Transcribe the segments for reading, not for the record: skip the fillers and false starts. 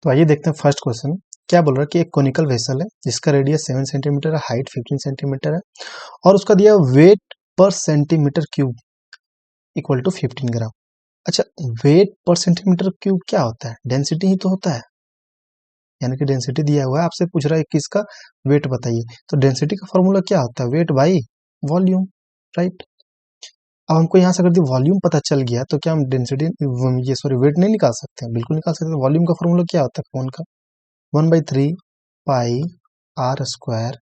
तो आइए देखते हैं फर्स्ट क्वेश्चन। क्या बोल रहा है कि एक कोनिकल वेसल है जिसका रेडियस 7 सेंटीमीटर है, हाइट 15 सेंटीमीटर है और उसका दिया वेट पर सेंटीमीटर क्यूब इक्वल टू 15 ग्राम। अच्छा, वेट पर सेंटीमीटर क्यूब क्या होता है? डेंसिटी ही तो होता है, यानी कि डेंसिटी दिया हुआ है, आपसे पूछ रहा है कि इसका वेट बताइए। तो डेंसिटी का फॉर्मूला क्या होता है? Weight by volume, right. अब हमको यहाँ से अगर वॉल्यूम पता चल गया तो क्या हम डेंसिटी ये सॉरी वेट नहीं निकाल सकते हैं? बिल्कुल निकाल सकते हैं। वॉल्यूम का फॉर्मूला क्या होता है कौन का? 1/3 पाई आर स्क्वायर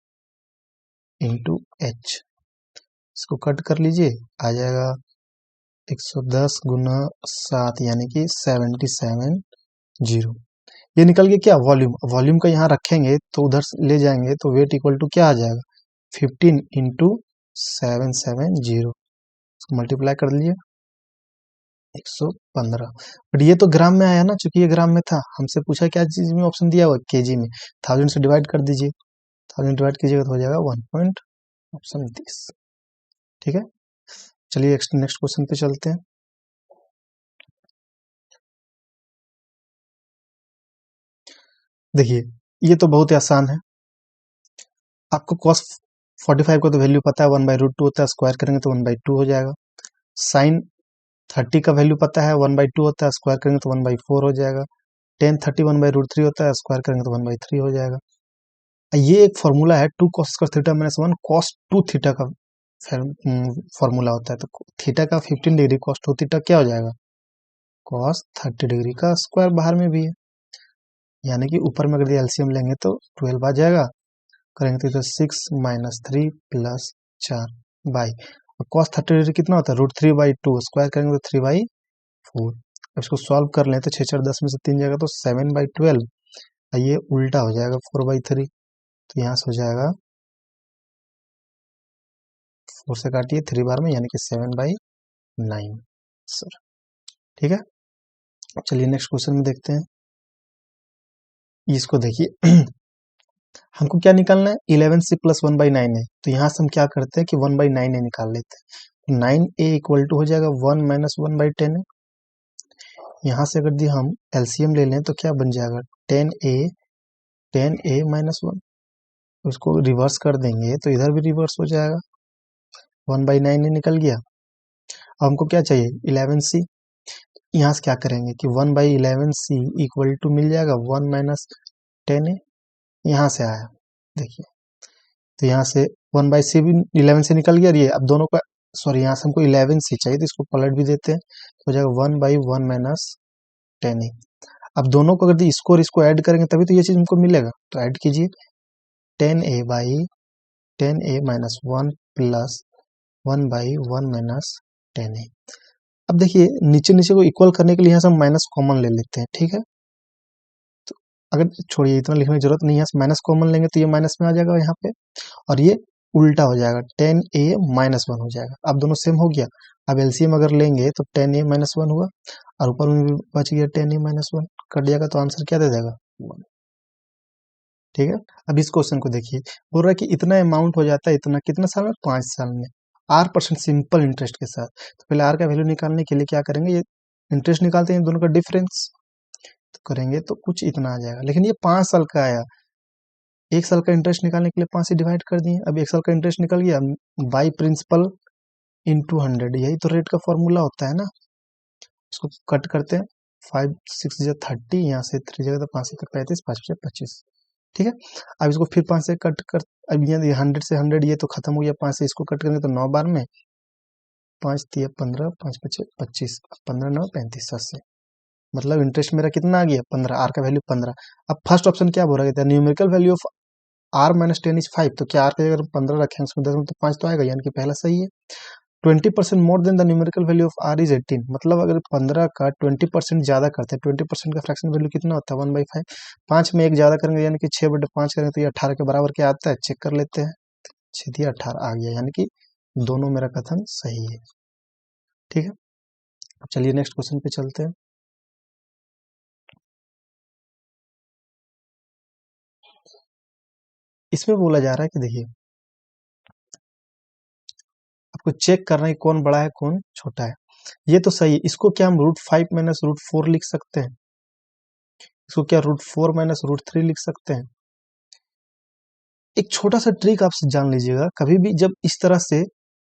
इंटू एच। इसको कट कर लीजिए, आ जाएगा 110 गुना 7 यानी कि 77 जीरो। ये निकल गया क्या? वॉल्यूम। वॉल्यूम का यहाँ रखेंगे तो उधर से ले जाएंगे तो वेट इक्वल टू क्या आ जाएगा? 15 इंटू 770। इसको मल्टीप्लाई कर लीजिए 115। बट ये तो ग्राम में आया ना, चूंकि ये ग्राम में था। हमसे पूछा क्या चीज में, ऑप्शन दिया हुआ केजी में। 1000 से डिवाइड कर दीजिए, 1000 डिवाइड कीजिएगा तो हो जाएगा 1 पॉइंट ऑप्शन 30। ठीक है, चलिए नेक्स्ट क्वेश्चन पे चलते हैं। देखिए, ये तो बहुत ही आसान है। आपको cos 45 का तो वैल्यू पता है, 1/√2 होता है। स्क्वायर करेंगे तो 1/2 हो जाएगा। साइन 30 का वैल्यू पता है, 1/2 होता है। स्क्वायर करेंगे तो 1/4 हो जाएगा। टेन 30 1/√3 होता है। स्क्वायर करेंगे तो 1/3 हो जाएगा। ये एक फॉर्मूला है 2 cos square theta minus 1 cos 2 theta का फॉर्मूला होता है। तो थीटा का 15 डिग्री cos 2 थीटा क्या हो जाएगा? cos 30 डिग्री का स्क्वायर बाहर में भी है, यानी कि ऊपर में अगर एलसीएम लेंगे तो 12 आ जाएगा। करेंगे तो इधर 6 माइनस 3 प्लस 4 बाई, और cos 30 डिग्री कितना होता है? √3/2। स्क्वायर करेंगे तो 3/4। अब इसको सॉल्व कर लें तो 6 4 10 में से 3 जाएगा तो 7/12। ये उल्टा हो जाएगा 4/3। तो यहाँ से हो जाएगा 4 से काटिए 3 बार में, यानी कि 7/9 सर। ठीक है, चलिए नेक्स्ट क्वेश्चन में देखते हैं। इसको देखिए हमको क्या निकालना है? 11c प्लस 1/9 है। तो यहाँ से हम क्या करते हैं कि 1/9 निकाल लेते हैं। 9a इक्वल टू हो जाएगा 1 माइनस 1/10 है। यहाँ से अगर हम एलसीएम ले लें तो क्या बन जाएगा? 10a minus 1। उसको रिवर्स कर देंगे तो इधर भी रिवर्स हो जाएगा, 1/9 निकल गया। अब हमको क्या चाहिए? 11c। यहाँ से क्या करेंगे कि 1/11c इक्वल टू मिल जाएगा 1 माइनस 10a। यहाँ से आया, देखिए, तो यहाँ से 1/c भी 11 से निकल गया। और ये अब दोनों का सॉरी, यहाँ से हमको 11c चाहिए तो इसको पलट भी देते हैं तो हो जाएगा 1/1 माइनस 10a। अब दोनों को अगर इसको और इसको ऐड करेंगे तभी तो ये चीज हमको मिलेगा। तो ऐड कीजिए 10a minus 1 plus 1/1 minus 10a। अब देखिए, नीचे नीचे को इक्वल करने के लिए यहाँ से हम माइनस कॉमन ले लेते हैं। ठीक है, तो अगर छोड़िए, इतना लिखने की जरूरत नहीं है। माइनस कॉमन लेंगे तो ये माइनस में आ जाएगा यहाँ पे, और ये उल्टा हो जाएगा 10a माइनस 1 हो जाएगा। अब दोनों सेम हो गया। अब एलसीएम अगर लेंगे तो 10a माइनस 1 हुआ, और ऊपर में भी बच गया 10a माइनस 1, कट जाएगा तो आंसर क्या दे देगा? 1। ठीक है, अब इस क्वेश्चन को देखिए। बोल रहा है कि इतना अमाउंट हो जाता है, इतना कितना साल में? 5 साल में, R% सिंपल इंटरेस्ट के साथ। तो पहले R का वैल्यू निकालने के लिए क्या करेंगे? ये इंटरेस्ट निकालते हैं दोनों का डिफरेंस, तो करेंगे तो कुछ इतना आ जाएगा। लेकिन ये 5 साल का आया, 1 साल का इंटरेस्ट निकालने के लिए 5 से डिवाइड कर दिए। अब 1 साल का इंटरेस्ट निकल गया बाई प्रिंसिपल इंटू 100। यही तो रेट का फॉर्मूला होता है ना। इसको कट करते हैं, 5 6 या 30, यहाँ से 3 जगह तो 5 से 35, 5 से 25। ठीक है, अब इसको फिर 5 से कट कर, अब ये 100 से 100 ये तो खत्म हो गया। 5 से इसको कट करेंगे तो 9 बार में, 5 3 15, 5 5 25, 15 9 35 7 से। मतलब इंटरेस्ट मेरा कितना आ गया? 15। आर का वैल्यू 15। अब फर्स्ट ऑप्शन क्या बोला गया था? Numerical value of R minus 10 is 5। तो क्या आर के अगर 15 रखें उसमें 10 में तो 5 तो आएगा, यानी कि पहला सही है। 20% more than the numerical value of R is 18। मतलब अगर 15 का 20% ज्यादा करते हैं, 20% का फ्रैक्शन वैल्यू कितना होता है? 1/5। 5 में 1 ज्यादा करेंगे यानी कि 6/5 करेंगे तो ये 18 के बराबर क्या आता है? चेक कर लेते हैं। 6 18 आ गया, यानी कि दोनों मेरा कथन सही है। ठीक है, अब चलिए नेक्स्ट क्वेश्चन पे चलते हैं। इसमें बोला जा रहा है कि देखिए, आपको चेक करना है कौन बड़ा है कौन छोटा है। ये तो सही है। इसको क्या हम √5 माइनस √4 लिख सकते हैं? इसको क्या √4 - √3 लिख सकते हैं। एक छोटा सा ट्रिक आप जान लीजिएगा, कभी भी जब इस तरह से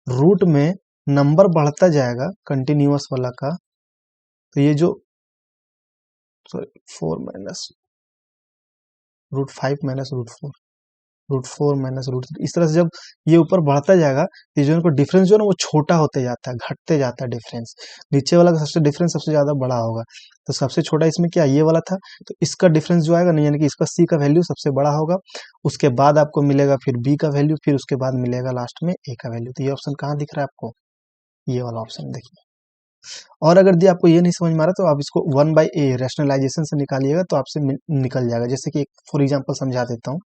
रूट में नंबर बढ़ता जाएगा कंटिन्यूअस वाला का, तो ये जो सॉरी 4 माइनस √5 - √4 √4 - √3 इस तरह से जब ये ऊपर बढ़ता जाएगा, ये जो इनको डिफरेंस जो है ना वो छोटा होते जाता है, घटते जाता है डिफरेंस। नीचे वाला का सबसे डिफरेंस सबसे ज्यादा बड़ा होगा, तो सबसे छोटा इसमें क्या ये वाला था, तो इसका डिफरेंस जो आएगा ना, यानी कि इसका सी का वैल्यू सबसे बड़ा होगा। उसके बाद आपको मिलेगा फिर बी का वैल्यू, फिर उसके बाद मिलेगा लास्ट में ए का वैल्यू। तो ये ऑप्शन कहाँ दिख रहा है आपको, ये वाला ऑप्शन देखिए। और अगर दी आपको ये नहीं समझ में आ रहा, तो आप इसको 1/a रैशनलाइजेशन से निकालिएगा तो आपसे निकल जाएगा। जैसे कि फॉर एग्जाम्पल समझा देता हूँ,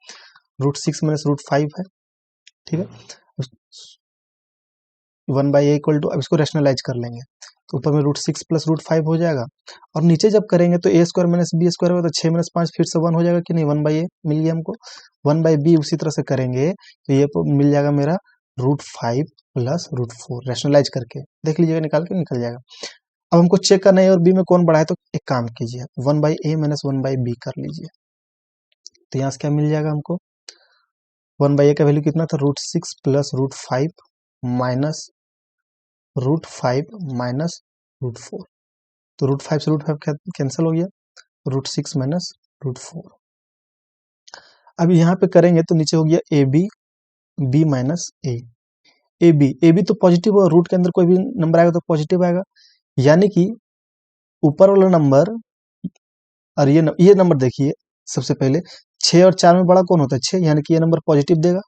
√6 - √5 है, ठीक है। 1/a इक्वल टू, अब इसको रैशनलाइज कर लेंगे तो ऊपर में √6 + √5 हो जाएगा, और नीचे जब करेंगे तो a² - b² होगा, तो 6 - 5 फिर से 1 हो जाएगा कि नहीं, 1/a मिल गया हमको। 1/b उसी तरह से करेंगे तो ये मिल जाएगा मेरा √5 + √4 रैशनलाइज करके देख लीजिएगा, निकाल के निकल जाएगा। अब हमको चेक करना है और बी में कौन बड़ा है, तो एक काम कीजिए 1/a - 1/b कर लीजिए, तो यहाँ से क्या मिल जाएगा हमको, 1/a का वैल्यू कितना था, √6 + √5 माइनस √5 माइनस √4, तो √5 से √5 कैंसिल हो गया, √6 माइनस √4। अब यहाँ पे करेंगे तो नीचे हो गया A B, B minus A, A B तो पॉजिटिव और रूट के अंदर कोई भी नंबर आएगा तो पॉजिटिव आएगा, यानी कि ऊपर वाला नंबर और ये नंबर देखिए, सबसे पहले 6 और 4 में बड़ा कौन होता है, 6, यानी कि ये नंबर पॉजिटिव देगा।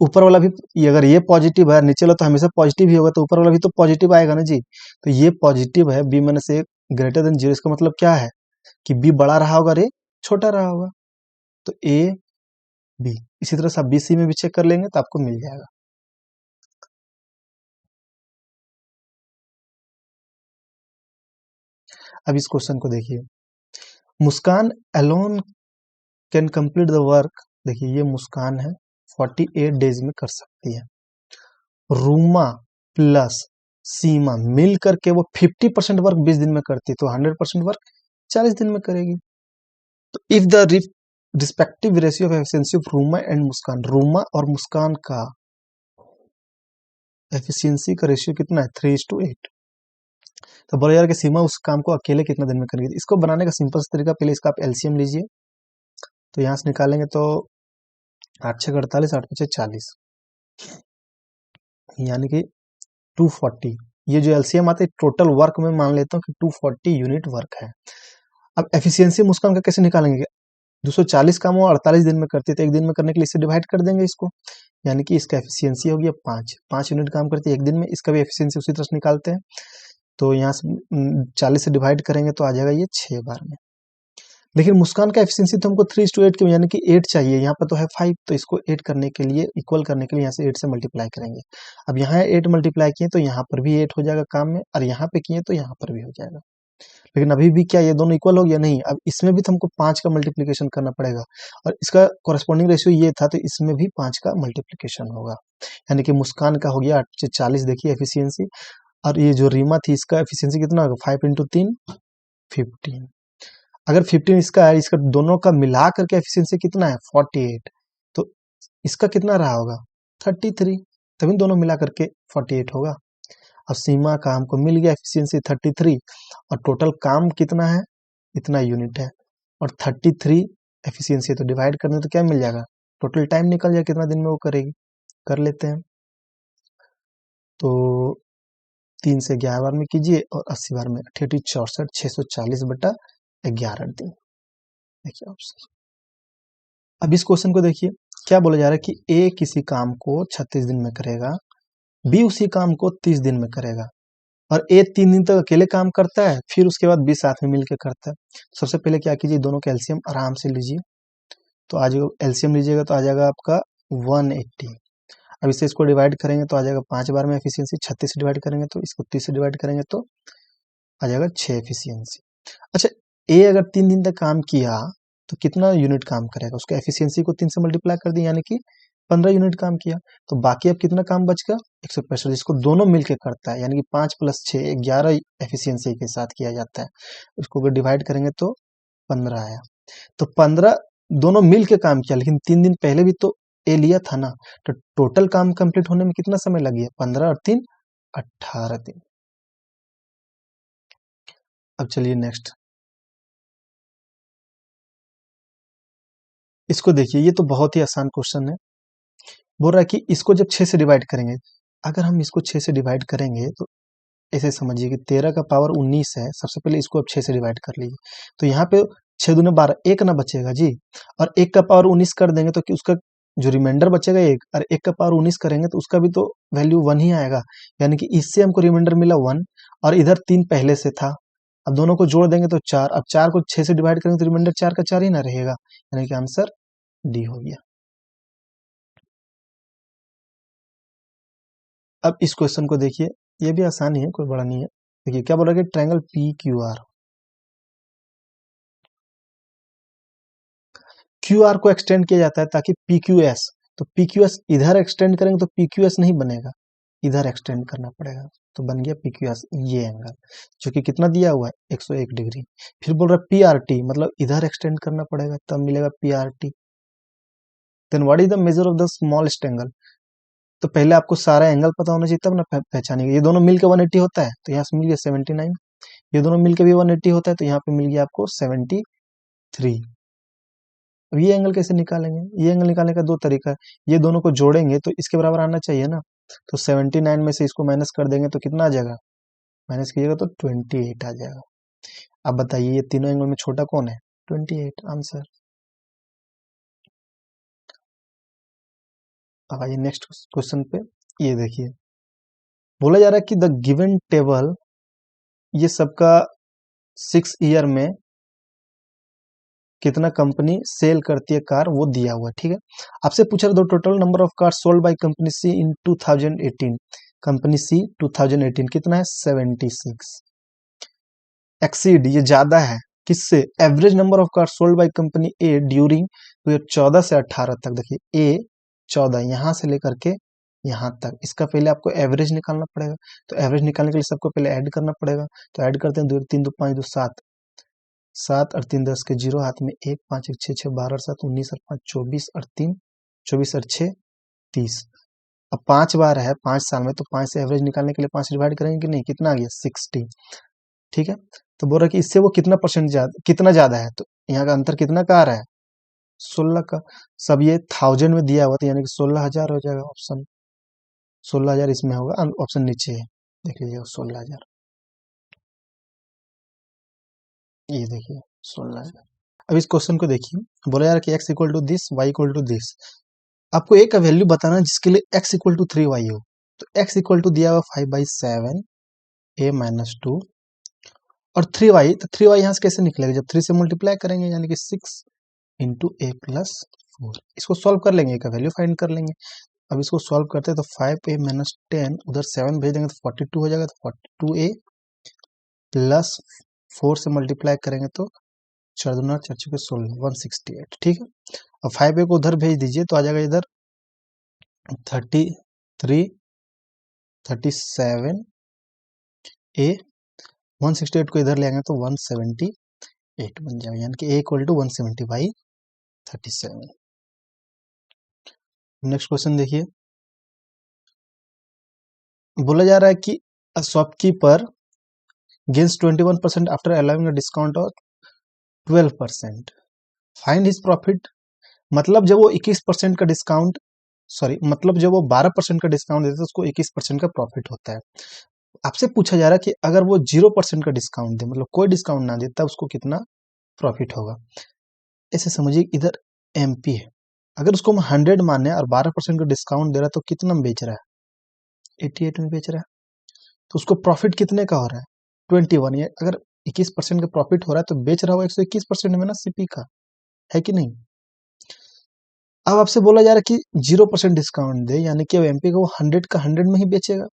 ऊपर वाला भी, अगर ये पॉजिटिव है, नीचे वाला तो हमेशा पॉजिटिव ही होगा, तो ऊपर वाला भी तो पॉजिटिव आएगा ना जी। तो ये पॉजिटिव है, b - a ग्रेटर देन 0, इसका मतलब क्या है कि b बड़ा रहा होगा और a छोटा रहा होगा, तो a b। इसी तरह से आप bc में भी चेक कर लेंगे तो आपको मिल जाएगा। अब इस क्वेश्चन को देखिए, Muskan alone can complete the work, देखिए ये मुस्कान है 48 डेज में कर सकती है, रूमा प्लस सीमा मिल करके वो 50% वर्क 20 दिन में करती है, तो 100% वर्क 40 दिन में करेगी। तो if the respective ratio of efficiency of Ruma and Muskan, Ruma और मुस्कान का एफिशिएंसी का रेशियो कितना है, 3:8, तो बोला यार कि सीमा उस काम को अकेले कितना दिन में करेगी। इसको बनाने का सिंपल तरीका, पहले इसका आप एलसीएम लीजिए, तो यहाँ से निकालेंगे तो 8 × 6 = 48, 8 × 5 = 40, यानी कि 240। ये जो एलसीएम आता है टोटल वर्क में मान लेता हूँ कि 240 यूनिट वर्क है। अब एफिशिएंसी मुस्कान का कैसे निकालेंगे, 240 काम वो 48 दिन में करती है, तो एक दिन में करने के लिए इससे डिवाइड कर देंगे इसको, यानी कि इसका एफिशिएंसी हो गया 5 यूनिट काम करती है एक दिन में, इसका भी एफिशिएंसी उसी तरह से निकालते हैं। तो यहाँ से 40 से डिवाइड करेंगे तो आ जाएगा ये 6 बार में। लेकिन मुस्कान का एफिशिएंसी तो हमको 3:8 क्यों, यानी कि 8 चाहिए, यहाँ पर तो है 5, तो इसको 8 करने के लिए, इक्वल करने के लिए यहाँ से 8 से मल्टीप्लाई करेंगे। अब यहाँ 8 मल्टीप्लाई किए तो यहाँ पर भी 8 हो जाएगा काम में, और यहाँ पे किए तो यहाँ पर भी हो जाएगा। लेकिन अभी भी क्या ये दोनों इक्वल हो गया, नहीं, अब इसमें भी तो हमको 5 का मल्टीप्लीकेशन करना पड़ेगा, और इसका कॉरेस्पॉन्डिंग रेशियो ये था, तो इसमें भी 5 का मल्टीप्लीकेशन होगा, यानी कि मुस्कान का हो गया 8 से 40, देखिए एफिशिएंसी, और ये जो रीमा थी इसका एफिशिएंसी कितना होगा, 5 × 3 15। अगर 15 इसका है, इसका दोनों का मिला करके एफिशिएंसी कितना है 48, तो इसका कितना रहा होगा 33, तभी दोनों मिला करके 48 होगा। अब सीमा का हमको मिल गया एफिशिएंसी 33, और टोटल काम कितना है, इतना यूनिट है, और 33 एफिशिएंसी, तो डिवाइड करने तो क्या मिल जाएगा, टोटल टाइम निकल जाए कितना दिन में वो करेगी, कर लेते हैं। तो 3 से 11 बार में कीजिए और 80 बार में 88 64 640/11 दिन, देखिए ऑप्शन। अब इस क्वेश्चन को देखिए, क्या बोला जा रहा है कि ए किसी काम को 36 दिन में करेगा, बी उसी काम को 30 दिन में करेगा, और ए 3 दिन तक अकेले काम करता है, फिर उसके बाद बी साथ में मिलकर करता है। सबसे पहले क्या कीजिए, दोनों का एलसीएम आराम से लीजिए, तो आज एलसीएम लीजिएगा तो आ जाएगा आपका 180। अब इससे इसको डिवाइड करेंगे तो आ जाएगा 5 बार में एफिशिएंसी, 36 से डिवाइड करेंगे तो, इसको 30 से डिवाइड करेंगे तो आ जाएगा 6 एफिशिएंसी। अच्छा, ए अगर 3 दिन तक काम किया तो कितना यूनिट काम करेगा, उसका एफिशिएंसी को 3 से मल्टीप्लाई कर दिया, यानी कि 15 यूनिट काम किया, तो बाकी अब कितना काम बच गया 165, जिसको दोनों मिलके करता है, यानी कि 5 + 6 11 एफिशिएंसी के साथ किया जाता है। उसको अगर डिवाइड करेंगे तो 15 आया। तो 15 दोनों मिल के काम किया, लेकिन 3 दिन पहले भी तो ए लिया था ना, तो टोटल काम कंप्लीट होने में कितना समय लग गया? 15 और 3 18 दिन। अब चलिए नेक्स्ट, इसको देखिए, ये तो बहुत ही आसान क्वेश्चन है। बोल रहा है कि इसको जब 6 से डिवाइड करेंगे, अगर हम इसको 6 से डिवाइड करेंगे तो ऐसे समझिए कि 13 का पावर 19 है। सबसे पहले इसको अब 6 से डिवाइड कर लीजिए, तो यहाँ पे 6 दूने 12, एक ना बचेगा जी, और एक का पावर 19 कर देंगे तो कि उसका जो रिमाइंडर बचेगा एक, और एक का पावर 19 करेंगे तो उसका भी तो वैल्यू 1 ही आएगा, यानी कि इससे हमको रिमाइंडर मिला 1, और इधर 3 पहले से था। अब दोनों को जोड़ देंगे तो 4, अब 4 को 6 से डिवाइड करेंगे तो रिमाइंडर 4 का 4 ही ना रहेगा, यानी कि आंसर डी हो गया। अब इस क्वेश्चन को देखिए, ये भी आसान ही है, कोई बड़ा नहीं है। देखिए क्या बोल रहा है कि triangle P Q R, Q R को एक्सटेंड किया जाता है ताकि पी क्यू एस, तो पी क्यू एस इधर एक्सटेंड करेंगे तो पी क्यू एस नहीं बनेगा, इधर एक्सटेंड करना पड़ेगा, तो बन गया पी क्यू एस, ये एंगल जो कि कितना दिया हुआ है 101 डिग्री। फिर बोल रहा है पी आर टी, मतलब इधर एक्सटेंड करना पड़ेगा तब मिलेगा P R T. Then what is the measure of the smallest angle, तो पहले आपको सारा एंगल पता होना चाहिए तब ना पहचानेंगे। ये दोनों मिलकर 180 होता है तो यहाँ से मिल गया 79, ये दोनों मिलकर भी 180 होता है तो यहाँ पे मिल गया आपको 73। अब ये एंगल कैसे निकालेंगे? ये एंगल निकालने का दो तरीका है, ये दोनों को जोड़ेंगे तो इसके बराबर आना चाहिए ना, तो 79 में से इसको माइनस कर देंगे तो कितना आ जाएगा, माइनस कीजिएगा तो 28 आ जाएगा। अब बताइए ये तीनों एंगल में छोटा कौन है? 28, आंसर। अब आइए नेक्स्ट क्वेश्चन पे, ये देखिए बोला जा रहा है कि द गिवन टेबल, ये सबका 6 ईयर में कितना कंपनी सेल करती है कार, वो दिया हुआ है, ठीक है। आपसे पूछा दो total number of car sold by company c in 2018, company c 2018 कितना है? 76। एक्सीड, ये ज्यादा है किससे? Average number of car sold by company a during 2014 से 18 तक। देखिए ए 14 यहाँ से लेकर के यहाँ तक, इसका पहले आपको एवरेज निकालना पड़ेगा, तो एवरेज निकालने के लिए सबको पहले ऐड करना पड़ेगा, तो ऐड करते हैं, 2 3 2 5 2 7, 7 और 3 10 के जीरो, हाथ में 1 5 1 6 6 12 और 7 19 और 5 24 और 3 24 और 6 30। अब 5 बार है 5 साल में, तो 5 से एवरेज निकालने के लिए 5 डिवाइड करेंगे कि नहीं, कितना आ गया 60, ठीक है। तो बोल रहा है कि इससे वो कितना परसेंट ज्यादा, कितना ज्यादा है, तो यहाँ का अंतर कितना का आ रहा है? 16 का। सब ये 1000 में दिया हुआ था, यानी कि 16,000 हो जाएगा ऑप्शन, 16,000 इसमें होगा, ऑप्शन नीचे है, देख लीजिएगा 16,000, ये देखिए 16,000। अब इस क्वेश्चन को देखिए, बोला जा रहा है कि x equal to this, y equal to this, आपको एक का वैल्यू बताना जिसके लिए x इक्वल टू 3y हो, तो x इक्वल टू दिया हुआ 5/7 a माइनस 2, और 3y, तो 3y यहाँ से कैसे निकलेगा, जब 3 से मल्टीप्लाई करेंगे, यानी कि 6 इंटू ए प्लस 4, इसको सॉल्व कर लेंगे, का वैल्यू फाइंड कर लेंगे। अब इसको सॉल्व करते हैं तो 5a माइनस 10, उधर 7 भेज देंगे तो 42 हो जाएगा, तो 42a प्लस 4 से मल्टीप्लाई करेंगे तो 4 दूना 4 छक्के 16, 168, ठीक है। अब 5a को उधर भेज दीजिए तो आ जाएगा इधर 33 37 a, 168 को इधर ले आएंगे तो 178 बन जाएगा, यानी कि a equal to 170/37। Next question देखिए, बोला जा रहा है कि shopkeeper gains 21% after allowing a discount of 12%, find his profit, मतलब जब वो 21% का डिस्काउंट, सॉरी, मतलब जब वो 12% का डिस्काउंट देता है तो उसको 21% का प्रॉफिट होता है। आपसे पूछा जा रहा है कि अगर वो 0% का डिस्काउंट दे, मतलब कोई डिस्काउंट ना दे, तब उसको कितना प्रॉफिट होगा। ऐसे समझिए इधर एमपी है, अगर उसको हम 100 माने और 12% का डिस्काउंट दे रहा है तो कितना में बेच रहा है? 88 में बेच रहा है, तो उसको प्रॉफिट कितने का हो रहा है? 21। ये अगर 21% का प्रॉफिट हो रहा है तो बेच रहा होगा 121% में ना सीपी का, है कि नहीं। अब आपसे बोला जा रहा है कि 0% डिस्काउंट दे, यानी कि अब एमपी को 100 का 100 में ही बेचेगा,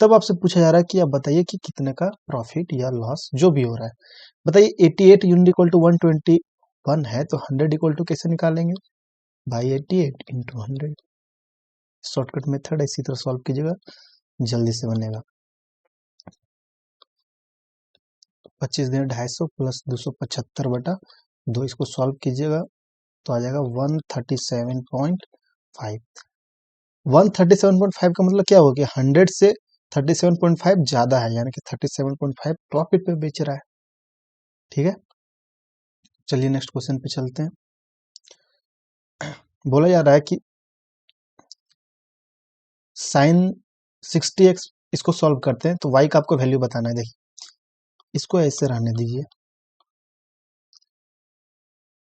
तब आपसे पूछा जा रहा है कि आप बताइए कि कितने का प्रॉफिट या लॉस जो भी हो रहा है। बताइए 88 यूनिट इक्वल टू 121 है, तो 100 इक्वल टू कैसे निकालेंगे, बाई 88 इंटू 100, शॉर्टकट मेथड है, इसी तरह सॉल्व कीजिएगा, जल्दी से बनेगा। 25 दिन 250 प्लस 275/2, इसको सॉल्व कीजिएगा तो आ जाएगा 137.5। 137.5 का मतलब क्या हो गया, 100 से 37.5 ज्यादा है, यानी कि 37.5 प्रॉफिट पे बेच रहा है। ठीक है, चलिए नेक्स्ट क्वेश्चन पे चलते हैं। बोला जा रहा है कि साइन 60x, इसको सॉल्व करते हैं तो y का आपको वैल्यू बताना है। देखिए इसको ऐसे रहने दीजिए,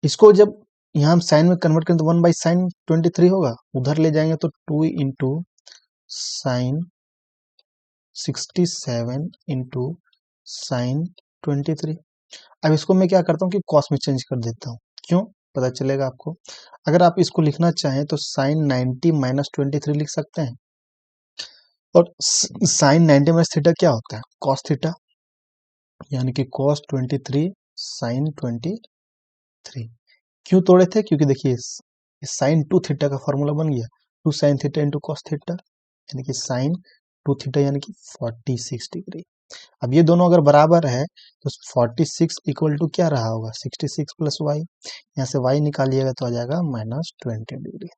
इसको जब यहाँ हम साइन में कन्वर्ट करें तो 1/sin23 होगा, उधर ले जाएंगे तो 2 इंटू साइन 67 इंटू साइन 23। अब इसको मैं क्या करता हूँ कि कॉस में चेंज कर देता हूँ, क्यों पता चलेगा आपको। अगर आप इसको लिखना चाहें तो साइन 90 माइनस 23 लिख सकते हैं, और साइन 90 माइनस थीटा क्या होता है, कॉस थीटा, यानी कि कॉस 23 साइन 23। क्यों तोड़े थे, क्योंकि देखिए साइन 2 थीटा का फॉर्मूला बन गया 2 sine theta into cos theta, यानी कि साइन 2 थीटा यानी कि 46 डिग्री। अब ये दोनों अगर बराबर है तो 46 इक्वल टू क्या रहा होगा, 66 प्लस वाई, यहाँ से वाई निकालिएगा तो आ जाएगा -20 डिग्री।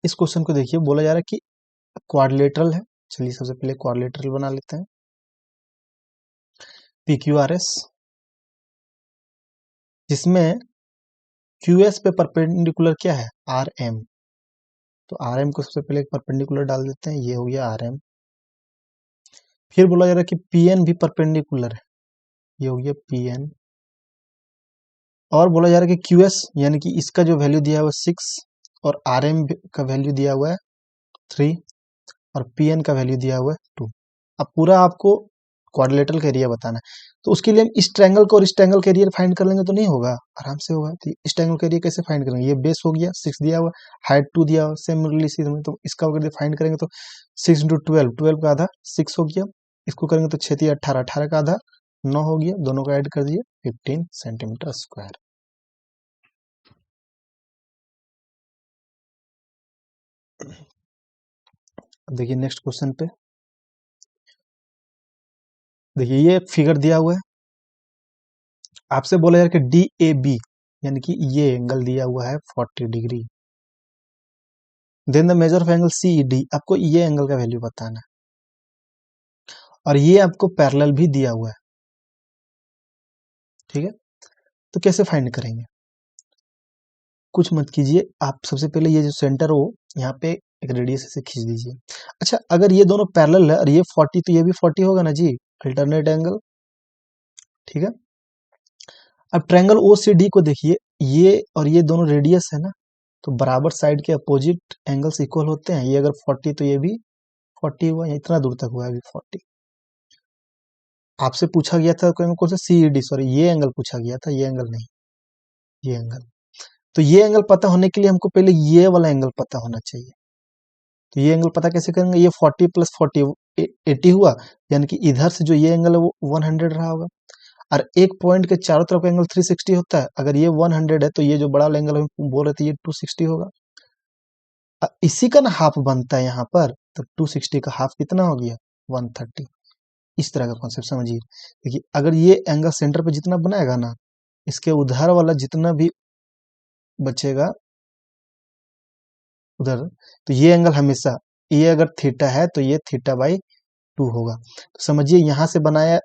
इस क्वेश्चन को देखिए, बोला जा रहा है कि क्वाड्रिलेटरल है। चलिए सबसे पहले क्वाड्रिलेटरल बना लेते हैं। PQRS, जिसमें QS पे परपेंडिकुलर क्या है, RM, तो RM को सबसे पहले परपेंडिकुलर डाल देते हैं, ये हो गया RM। फिर बोला जा रहा है कि PN भी परपेंडिकुलर है, ये हो गया PN। और बोला जा रहा है कि QS यानी कि इसका जो वैल्यू दिया हुआ है 6 और RM का वैल्यू दिया हुआ है 3 और PN का वैल्यू दिया हुआ है 2। अब पूरा आपको क्वाड्रिलेटरल का एरिया बताना है, तो उसके लिए हम इस ट्रायंगल को और इस ट्रायंगल का एरिया फाइंड कर लेंगे तो नहीं होगा, आराम से होगा। तो इस ट्रायंगल का एरिया कैसे फाइंड करेंगे, ये बेस हो गया 6 दिया हुआ, हाइट 2 दिया हुआ, सिमिलरली तो इसका अगर फाइंड करेंगे तो 6 इंटू 12, 12 का आधा 6 हो गया, इसको करेंगे तो 6 18, 18 का आधा 9 हो गया, दोनों को ऐड कर दिए 15 सेंटीमीटर स्क्वायर। अब देखिए नेक्स्ट क्वेश्चन पे, देखिए ये फिगर दिया हुआ है, आपसे बोला यार कि DAB यानी कि ये एंगल दिया हुआ है 40 degree, then the measure of angle CED, आपको ये एंगल का वैल्यू बताना है, और ये आपको पैरेलल भी दिया हुआ है। ठीक है, तो कैसे फाइंड करेंगे, कुछ मत कीजिए, आप सबसे पहले ये जो सेंटर हो यहाँ पे एक रेडियस से खींच दीजिए। अच्छा, अगर ये दोनों पैरेलल है और ये 40 तो ये भी 40 होगा ना जी, अल्टरनेट एंगल। ठीक है, अब ट्रायंगल OCD को देखिए, ये और ये दोनों रेडियस है ना, तो बराबर साइड के अपोजिट एंगल्स इक्वल होते हैं, ये अगर 40 तो ये भी 40 हुआ, इतना दूर तक हुआ है अभी 40। आपसे पूछा गया था कौन सा, CED, सॉरी ये एंगल पूछा गया था, ये एंगल नहीं, ये एंगल। तो ये एंगल पता होने के लिए हमको पहले ये वाला एंगल पता होना चाहिए। तो ये एंगल पता कैसे करेंगे, ये 40 प्लस 40 80 हुआ, यानी कि इधर से जो ये एंगल है वो 100 रहा होगा, और एक पॉइंट के चारों तरफ एंगल 360 होता है, अगर ये 100 है तो ये जो बड़ा वाला एंगल हम बोल रहे थे ये 260 होगा। इसी का ना हाफ बनता है यहाँ पर, तो 260 का हाफ कितना हो गया, 130। इस तरह का कॉन्सेप्ट समझिए। देखिए अगर ये एंगल सेंटर पे जितना बनाएगा ना, इसके उधर वाला जितना भी बचेगा उधर, तो ये एंगल हमेशा, ये अगर थीटा है तो ये θ/2 होगा। तो समझिए यहाँ से बनाया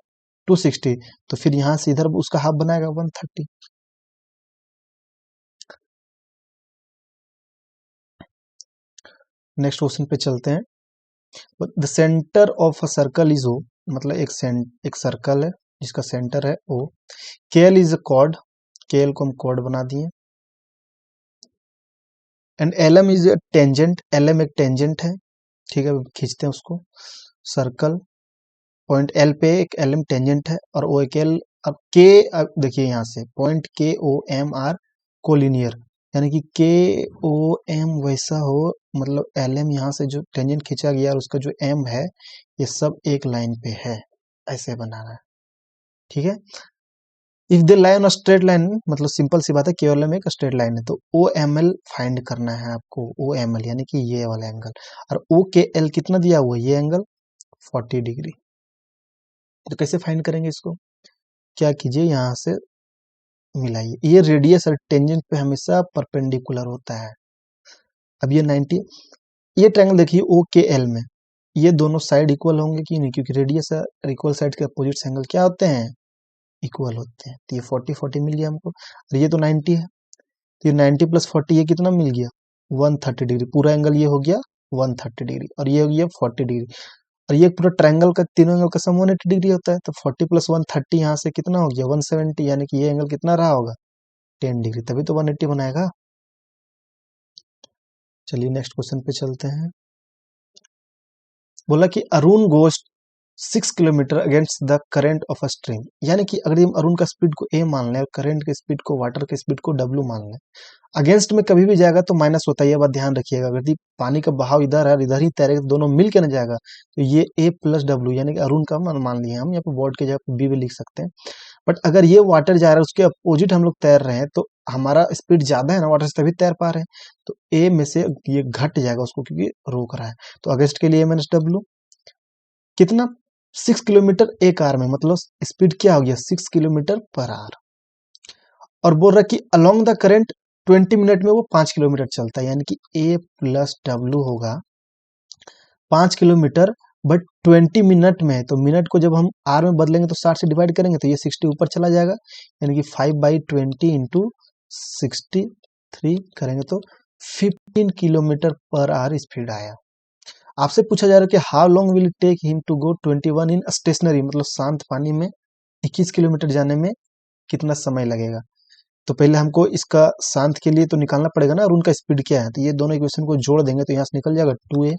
260, तो फिर यहाँ से इधर उसका हाफ बनाएगा 130। नेक्स्ट क्वेश्चन पे चलते हैं। The centre of a circle is O, मतलब एक सर्कल है जिसका सेंटर है O। KL is a cord, KL को हम कॉर्ड बना दिए, and LM is a tangent, LM एक टेंजेंट है। ठीक है, खींचते हैं उसको, सर्कल पॉइंट L पे एक LM टेंजेंट है, और O एक L। अब K, अब देखिए यहाँ से पॉइंट KOM आर कोलिनियर, यानी कि KOM वैसा हो, मतलब LM यहाँ से जो टेंजेंट खींचा गया और उसका जो M है ये सब एक लाइन पे है, ऐसे बनाना है। ठीक है, if they lie on a straight line, मतलब सिंपल सी बात है, केवल में एक स्ट्रेट लाइन है, तो ओ एम एल फाइंड करना है आपको, ओ एम एल यानी कि ये वाला एंगल, और ओ के एल कितना दिया हुआ है, ये एंगल 40 डिग्री। तो कैसे फाइंड करेंगे इसको, क्या कीजिए, यहाँ से मिलाइए, ये रेडियस और टेंजेंट पे हमेशा परपेंडिकुलर होता है। अब ये 90, ये ट्रायंगल देखिए ओ के एल में, ये दोनों साइड इक्वल होंगे कि नहीं, क्योंकि रेडियस और इक्वल साइड के अपोजिट एंगल क्या होते हैं, इक्वल होते हैं। तो ये 40 मिल गया हमको, और ये तो 90 है, तो ये 90 प्लस 40 ये कितना मिल गया, 130 डिग्री। पूरा एंगल ये हो गया 130 डिग्री, और ये हो गया 40 डिग्री, और ये पूरा ट्रायंगल का तीनों एंगल का सम 180 डिग्री होता है। तो 40 प्लस 130 यहाँ से कितना हो गया 170, यानी कि ये एंगल कितना रहा होगा 10 डिग्री, तभी तो 180 बनाएगा। चलिए नेक्स्ट क्वेश्चन पे चलते हैं। बोला कि अरुण गोes 6 kilometre against the current of a stream, यानी कि अगर हम अरुण का स्पीड को ए मान लें और करंट के स्पीड को, वाटर के स्पीड को डब्ल्यू मान लें, अगेंस्ट में कभी भी जाएगा तो माइनस होता है, ये बात ध्यान रखिएगा। अगर पानी का बहाव इधर है और इधर ही तैरेगा तो दोनों मिल के ना जाएगा, तो ये ए प्लस डब्ल्यू यानी कि अरुण का मान लिए हम, यहाँ पे बोर्ड के जगह बी भी लिख सकते हैं। बट अगर ये वाटर जा रहा है उसके अपोजिट हम लोग तैर रहे हैं, तो हमारा स्पीड ज्यादा है ना वाटर से, तभी तैर पा रहे हैं, तो ए में से ये घट जाएगा उसको, क्योंकि रोक रहा है। तो अगेंस्ट के लिए माइनस डब्ल्यू कितना, 6 किलोमीटर एक आवर में, मतलब स्पीड क्या हो गया 6 किलोमीटर पर आवर। और बोल रहा है कि अलोंग द करंट 20 मिनट में वो 5 किलोमीटर चलता है, यानी कि ए प्लस डब्ल्यू होगा 5 किलोमीटर, बट 20 मिनट में है, तो मिनट को जब हम आर में बदलेंगे तो 60 से डिवाइड करेंगे तो ये 60 ऊपर चला जाएगा, यानी कि 5/20 इंटू 63 करेंगे तो 15 किलोमीटर पर आवर स्पीड आया। आपसे पूछा जा रहा है कि how long will it take him to go 21 in stationary, मतलब शांत पानी में 21 किलोमीटर जाने में कितना समय लगेगा। तो पहले हमको इसका शांत के लिए तो निकालना पड़ेगा ना, और उनका स्पीड क्या है, तो ये दोनों इक्वेशन को जोड़ देंगे तो यहाँ से निकल जाएगा 2a,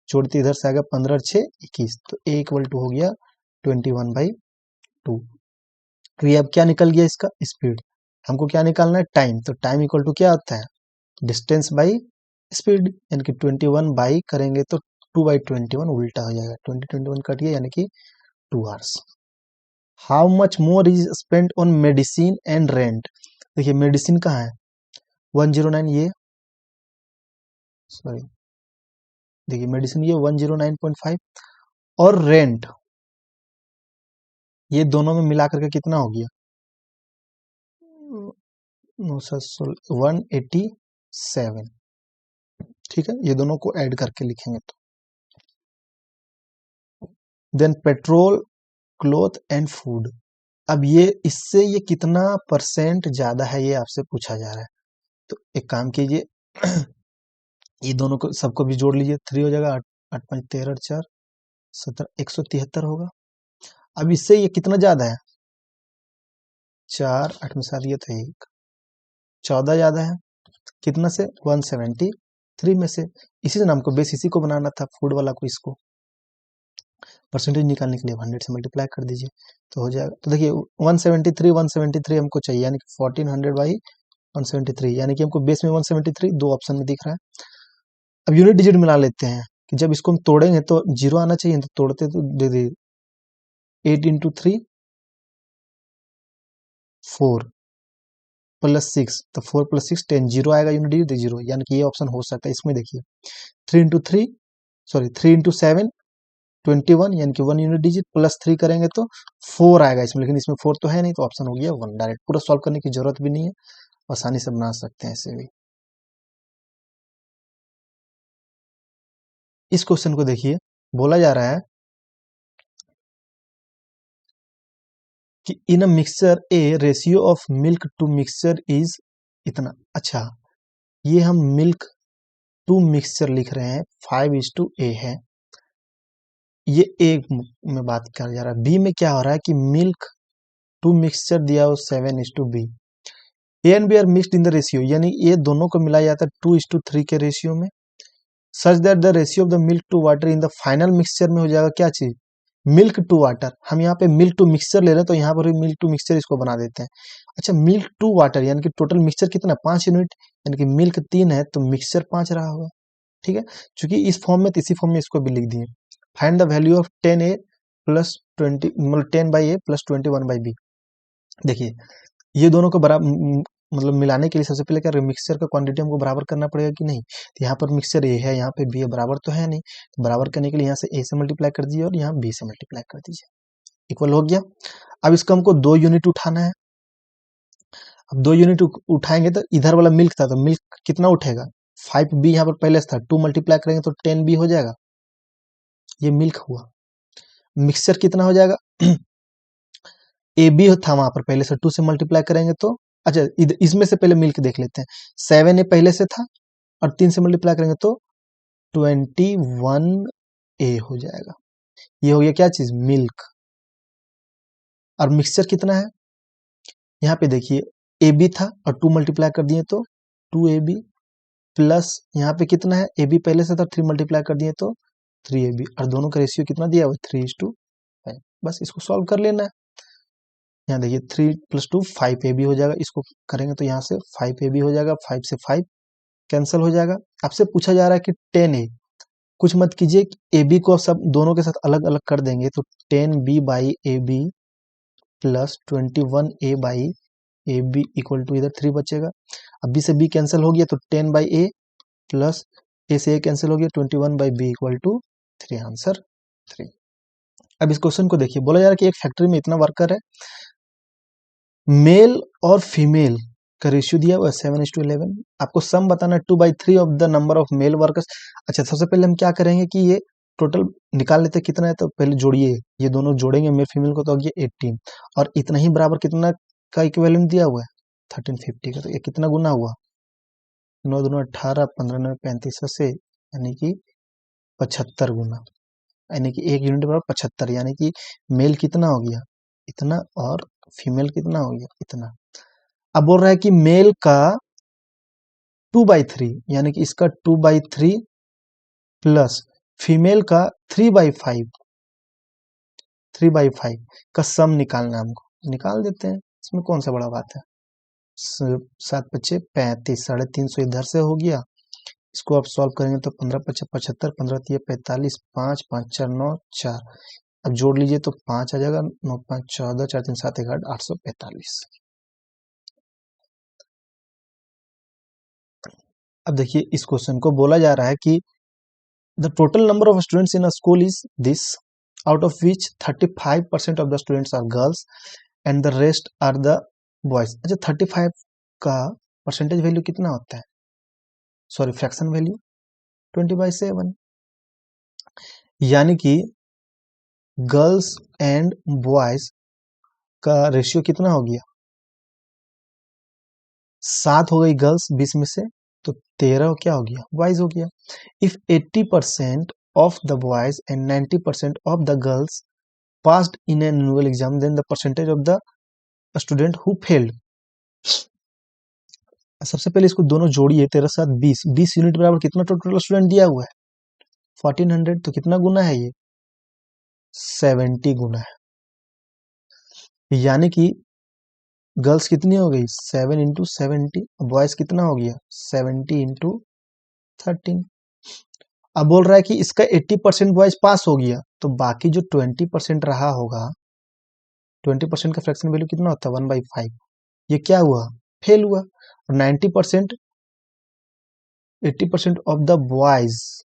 जोड़ते इधर से आएगा 15 6 21, तो a इक्वल टू हो गया 21/2। तो ये अब क्या निकल गया इसका स्पीड, हमको क्या निकालना है टाइम, तो टाइम इक्वल टू क्या होता है डिस्टेंस बाई स्पीड, यानी कि 21 बाई करेंगे तो 2/21 उल्टा हो जाएगा, 20 21 कट गया, यानी कि 2 hours. How much more is spent on medicine and rent, देखिए मेडिसिन कहाँ है 109, ये सॉरी देखिए मेडिसिन ये 109.5, और रेंट ये दोनों में मिला करके कितना हो गया 187, ठीक है, ये दोनों को ऐड करके लिखेंगे तो। Then petrol, cloth and food, अब ये इससे ये कितना परसेंट ज्यादा है ये आपसे पूछा जा रहा है। तो एक काम कीजिए ये दोनों को सबको भी जोड़ लीजिए, 3 हो जाएगा, 8 8 5 13 4 17 173 होगा। अब इससे ये कितना ज्यादा है 4 8 में 7 ये तो 1 14 ज्यादा है, कितना से 173 में से। इसी से नाम को बेस इसी को बनाना था फूड वाला को, इसको परसेंटेज निकालने के लिए 100 से मल्टीप्लाई कर दीजिए तो हो जाएगा। तो देखिए 173 हमको चाहिए, यानी कि 1400/173, यानी कि हमको बेस में 173 दो ऑप्शन में दिख रहा है। अब यूनिट डिजिट मिला लेते हैं कि जब इसको हम तोड़ेंगे तो 0 आना चाहिए, तो तोड़ते तो दे दे 8 इंटू 3 4 प्लस 6, तो 4 प्लस 6 10, 0 आएगा यूनिट डिजिट 0, यानी कि ये ऑप्शन हो सकता है। इसमें देखिए 3 इंटू 7 21, यानी कि 1 यूनिट डिजिट, प्लस 3 करेंगे तो 4 आएगा इसमें, लेकिन इसमें 4 तो है नहीं, तो ऑप्शन हो गया 1। डायरेक्ट पूरा सॉल्व करने की जरूरत भी नहीं है, आसानी से बना सकते हैं ऐसे भी। इस क्वेश्चन को देखिए, बोला जा रहा है कि in a mixture a ratio of milk to mixture is इतना। अच्छा, ये हम मिल्क टू मिक्सचर लिख रहे हैं, 5:a है, ये ए में बात किया जा रहा है। बी में क्या हो रहा है कि मिल्क टू मिक्सचर दिया हो 7:b, A and B are mixed in the ratio, यानी ये दोनों को मिलाया जाता है 2:3 के रेशियो में, such that the ratio of the milk to water in the final mixture में हो जाएगा क्या चीज, मिल्क टू वाटर। हम यहाँ पे मिल्क टू मिक्सचर ले रहे हैं, तो यहाँ पर भी मिल्क टू मिक्सचर इसको बना देते हैं। अच्छा, मिल्क टू वाटर यानी कि टोटल मिक्सचर कितना 5 यूनिट, यानी कि मिल्क 3 है तो मिक्सचर 5 रहा होगा, ठीक है। चूंकि इस फॉर्म में तो इसी फॉर्म में इसको भी लिख दिए। Find the value of 10a plus 20, मतलब 10/a प्लस 21/b, देखिए ये दोनों को बराबर मतलब मिलाने के लिए सबसे पहले क्या मिक्सचर का क्वांटिटी हमको बराबर करना पड़ेगा कि नहीं। तो यहाँ पर मिक्सचर ए है, यहाँ पे बी है, बराबर तो है नहीं। तो बराबर करने के लिए यहाँ से ए से मल्टीप्लाई कर दीजिए और यहाँ बी से मल्टीप्लाई कर दीजिए, इक्वल हो गया। अब इसका हमको 2 यूनिट उठाना है। अब 2 यूनिट उठाएंगे तो इधर वाला मिल्क था, तो मिल्क कितना उठेगा, 5b यहाँ पर पहले से था, 2 मल्टीप्लाई करेंगे तो 10b हो जाएगा, ये मिल्क हुआ। मिक्सचर कितना हो जाएगा, ए बी था वहां पर पहले से, 2 से मल्टीप्लाई करेंगे तो, अच्छा इसमें से पहले मिल्क देख लेते हैं। 7a पहले से था और 3 से मल्टीप्लाई करेंगे तो 21a हो जाएगा। ये हो गया क्या चीज, मिल्क। और मिक्सचर कितना है, यहाँ पे देखिए ए बी था और 2 मल्टीप्लाई कर दिए तो 2ab, प्लस यहाँ पे कितना है, ए बी पहले से था, 3 मल्टीप्लाई कर दिए तो 3ab, और दोनों का रेशियो कितना दिया हुआ है, 3:5। बस इसको सॉल्व कर लेना है। यहाँ देखिए 3 + 2 5ab हो जाएगा, इसको करेंगे तो यहाँ से 5ab हो जाएगा, 5 से 5 कैंसिल हो जाएगा। आपसे पूछा जा रहा है कि 10a, कुछ मत कीजिए, ए बी को सब दोनों के साथ अलग अलग कर देंगे तो 10b by A B plus 21a by A B equal to, इधर 3 बचेगा। अब बी से बी कैंसिल हो गया तो 10 बाई ए प्लस ए से ए कैंसिल हो गया, 21 by B equal to 3, answer 3। अब इस क्वेश्चन को देखिए, बोला जा रहा है कि एक फैक्ट्री में इतना वर्कर है, मेल और फीमेल का रेशियो दिया हुआ है 7:11। आपको सम बताना है 2/3 of the number of male workers. अच्छा सबसे पहले हम क्या करेंगे कि ये टोटल निकाल लेते हैं कितना है, तो पहले जोड़िए, ये दोनों जोड़ेंगे मेल फीमेल को तो ये 18, और इतना ही बराबर कितना का इक्विवेलेंट दिया हुआ है 1350 का, तो ये कितना गुना हुआ, 9 दूना 18, 15 9 35 से, यानी कि 75 गुना, यानी कि 1 यूनिट बराबर 75, यानी कि मेल कितना हो गया इतना और फीमेल कितना हो गया इतना। अब बोल रहा है कि मेल का 2/3, यानी कि इसका 2/3 प्लस फीमेल का 3/5, 3/5 का सम निकालना है हमको, निकाल देते हैं, इसमें कौन सा बड़ा बात है। 7×5 = 35, 350 इधर से हो गया, इसको आप सॉल्व करेंगे तो 15×5 = 75, 15×3 = 45, 5 5 4 9 4, अब जोड़ लीजिए तो 5 आ जाएगा, 9 5 14, 4 3 7 11 845। अब देखिए इस क्वेश्चन को बोला जा रहा है कि the total number of students in a school is this, out of which 35% of the students are girls and the rest are the boys. अच्छा 35 का परसेंटेज वैल्यू कितना होता है, सॉरी फ्रैक्शन वैल्यू 20/7, यानी कि गर्ल्स एंड बॉयज का ratio कितना हो गया, 7 हो गई गर्ल्स 20 में से, तो 13 क्या हो गया, बॉयज हो गया। If 80% of the boys and 90% of the girls passed in an annual exam, then the percentage of the student who failed। सबसे पहले इसको दोनों जोड़िए, 13 7 20, 20 यूनिट बराबर कितना टोटल स्टूडेंट दिया हुआ है 1400, तो कितना गुना है ये 70 गुना है, यानी कि गर्ल्स कितनी हो गई 7 × 70, बॉयज कितना हो गया 70 × 13। अब बोल रहा है कि इसका 80% बॉयज पास हो गया, तो बाकी जो 20% रहा होगा, 20% का फ्रैक्शन वैल्यू कितना होता है 1/5, ये क्या हुआ फेल हुआ। और 90% 80% of the boys,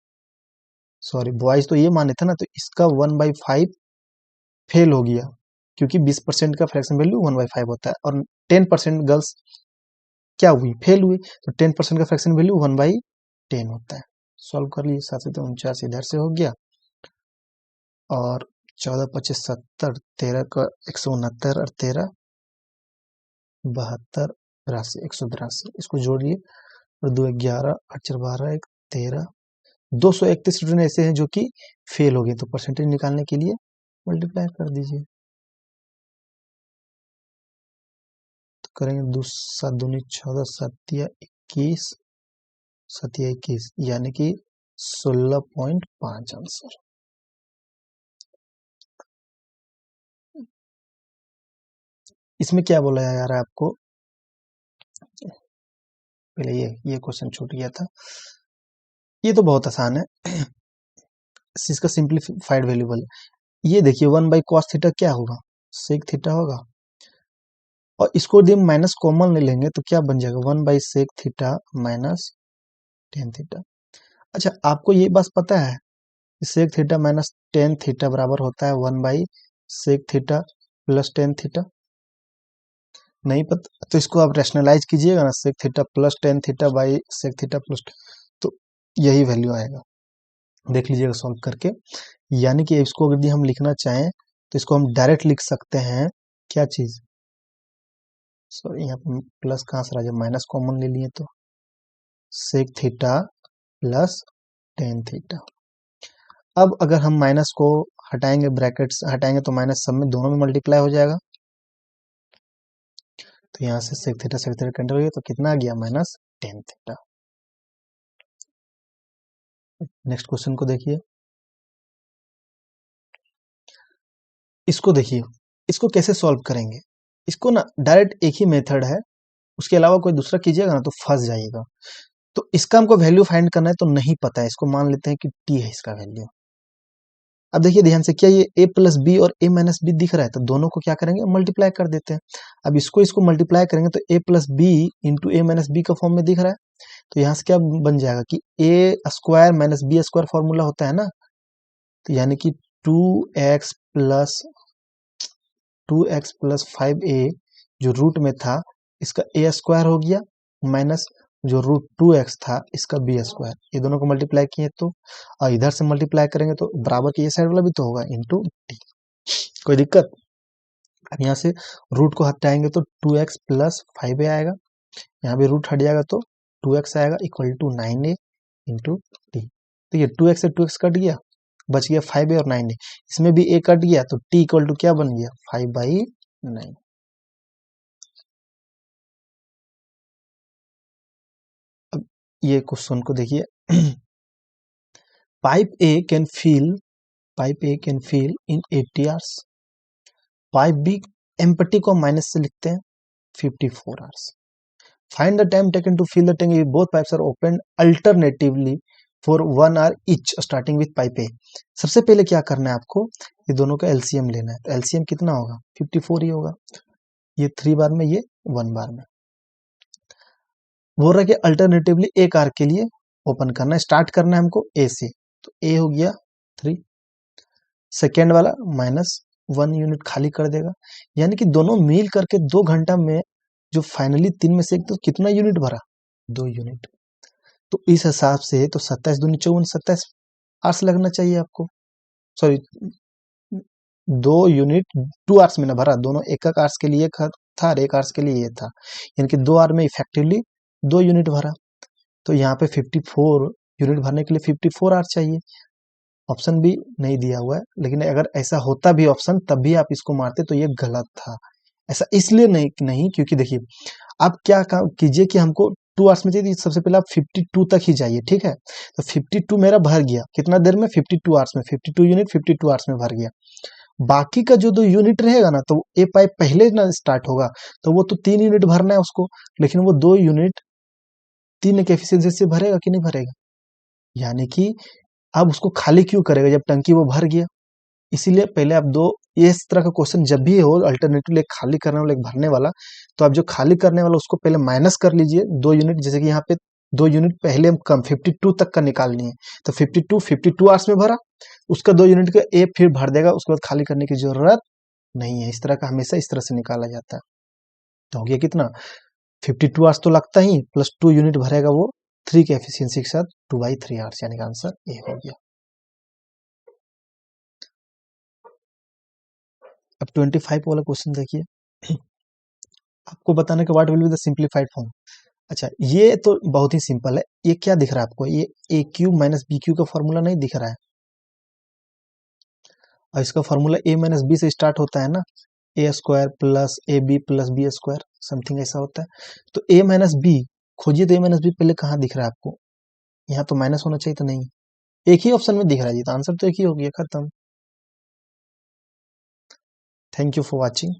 sorry boys तो ये माने थे ना, तो इसका 1/5 फेल हो गया, क्योंकि 20% का फ्रैक्शन वैल्यू 1/5 होता है, और 10% गर्ल्स क्या हुई फेल हुई, तो 10% का फ्रैक्शन वैल्यू 1/10 होता है। सॉल्व कर लिए, 7 से 49 इधर से हो गया, और 14 25 70, 13 का 169 और 13 72 83 182, इसको जोड़िए और 2 11 8 4 12 1 13, 231 स्टूडेंट ऐसे हैं जो कि फेल हो गए, तो परसेंटेज निकालने के लिए मल्टीप्लाई कर दीजिए, तो करेंगे 2 7 दूनी 14 7 या 21 7 या 21, यानी कि 16.5 आंसर। इसमें क्या बोला जा रहा है आपको, पहले ये क्वेश्चन छूट गया था, ये तो बहुत आसान है, इसका सिंप्लीफाइड वैल्यू बोले, ये देखिए 1/cos थीटा क्या होगा सेक थीटा होगा, और इसको यदि हम माइनस कॉमन ले लेंगे तो क्या बन जाएगा, 1/sec theta minus tan theta. अच्छा, आपको ये बात पता है sec theta minus tan theta बराबर होता है 1/sec theta plus tan theta? नहीं पता तो इसको आप रैशनलाइज कीजिएगा ना, sec theta plus tan theta by sec theta plus, तो यही वैल्यू आएगा, देख लीजिएगा सॉल्व करके। यानी कि इसको यदि हम लिखना चाहें तो इसको हम डायरेक्ट लिख सकते हैं, क्या चीज, सॉरी यहाँ पे प्लस कहाँ से आ जाए, माइनस कॉमन ले लिए तो sec theta plus tan theta. अब अगर हम माइनस को हटाएंगे, ब्रैकेट्स हटाएंगे तो माइनस सब में दोनों में मल्टीप्लाई हो जाएगा, तो यहाँ से सेक थीटा कैंसिल हो गया, तो कितना आ गया, minus tan theta. Next question को देखिए, इसको देखिए, इसको कैसे सॉल्व करेंगे। इसको ना डायरेक्ट एक ही मेथड है, उसके अलावा कोई दूसरा कीजिएगा ना तो फंस जाइएगा। तो इसका हमको वैल्यू फाइंड करना है, तो नहीं पता है, इसको मान लेते हैं कि टी है इसका वैल्यू। अब देखिए ध्यान से, क्या ये a प्लस बी और a माइनस बी दिख रहा है, तो दोनों को क्या करेंगे, मल्टीप्लाई कर देते हैं। अब इसको मल्टीप्लाई करेंगे तो a plus B into A minus B का फॉर्म में दिख रहा है, तो यहाँ से क्या बन जाएगा कि a square minus B square formula होता है ना, तो यानी कि 2x प्लस 5a जो रूट में था इसका a स्क्वायर हो गया, माइनस जो रूट 2x था इसका बी स्क्वायर, ये दोनों को मल्टीप्लाई किए तो, और इधर से मल्टीप्लाई करेंगे तो बराबर के ये साइड वाला भी तो होगा, इंटू टी। कोई दिक्कत? अब यहाँ से रूट को हटाएंगे तो 2x प्लस 5a आएगा, यहाँ भी रूट हट जाएगा तो 2x आएगा equal to 9a into T. तो ये 2x से 2x कट गया, बच गया 5a और 9a, इसमें भी a कट गया तो t इक्वल टू क्या बन गया, 5/9। अब ये क्वेश्चन को देखिए, pipe A can fill in 80 hours, pipe B empty को माइनस से लिखते हैं 54 hours. Find the time taken to fill the tank if both pipes are open alternatively for 1 hour each starting with pipe A. सबसे पहले क्या करना है आपको, ये दोनों का एलसीएम लेना है, तो एलसीएम कितना होगा, 54 ही होगा, ये 3 बार में, ये 1 बार में। बोल रहा है कि अल्टरनेटिवली एक आर के लिए ओपन करना है, स्टार्ट करना है हमको ए से, तो ए हो गया 3, सेकेंड वाला -1 यूनिट खाली कर देगा, यानी कि दोनों मिल करके 2 घंटा में जो फाइनली 3 में से एक तो कितना यूनिट भरा, 2 यूनिट। तो इस हिसाब से तो 27 दूनी 54, 27 आवर्स लगना चाहिए आपको, सॉरी 2 यूनिट 2 आवर्स में ना भरा, दोनों एक आवर्स के लिए था और 1 आवर्स के लिए ये था, यानी कि 2 आवर में इफेक्टिवली 2 यूनिट भरा। तो यहाँ पे 54 यूनिट भरने के लिए 54 आवर चाहिए, ऑप्शन भी नहीं दिया हुआ है, लेकिन अगर ऐसा होता भी ऑप्शन तब भी आप इसको मारते तो ये गलत था। ऐसा इसलिए नहीं क्योंकि देखिए आप क्या कीजिए कि हमको 2 आवर्स में चाहिए, सबसे पहले आप 52 तक ही जाइए, ठीक है। तो 52 मेरा भर गया, कितना देर में, 52 आवर्स में, 52 यूनिट 52 आवर्स में भर गया। बाकी का जो 2 यूनिट रहेगा ना, तो ए पाइप पहले ना स्टार्ट होगा, तो वो तो 3 यूनिट भरना है उसको, लेकिन वो 2 यूनिट 3 के एफिशिएंसी से भरेगा कि नहीं भरेगा, यानी कि अब उसको खाली क्यों करेगा जब टंकी वो भर गया। इसीलिए पहले आप दो, इस तरह का क्वेश्चन जब भी हो अल्टरनेटिव, एक खाली करने वाला एक भरने वाला, तो आप जो खाली करने वाला उसको पहले माइनस कर लीजिए 2 यूनिट, जैसे कि यहाँ पे 2 यूनिट पहले हम कम 52 तक का निकालनी है, तो 52 आवर्स में भरा, उसका 2 यूनिट का ए फिर भर देगा, उसके बाद खाली करने की जरूरत नहीं है। इस तरह का हमेशा इस तरह से निकाला जाता है। तो हो गया कितना, 52 आवर्स तो लगता ही, प्लस 2 यूनिट भरेगा वो 3 के एफिशिएंसी के साथ 2/3 आवर्स, यानी कि आंसर ए हो गया। अब 25 वाला क्वेश्चन देखिए, आपको बताने का what will be the simplified form. अच्छा, ये तो बहुत ही सिंपल है, ये क्या दिख रहा है आपको, ये a cube minus b cube का फॉर्मूला नहीं दिख रहा है, और इसका फॉर्मूला ए माइनस बी से स्टार्ट होता है ना, a square plus b square, something ऐसा होता है। तो ए माइनस बी खोजिए, तो ए माइनस बी पहले कहाँ दिख रहा है आपको, यहाँ तो माइनस होना चाहिए, तो नहीं, एक ही ऑप्शन में दिख रहा है जी, तो आंसर तो एक ही हो गया, खत्म। Thank you for watching.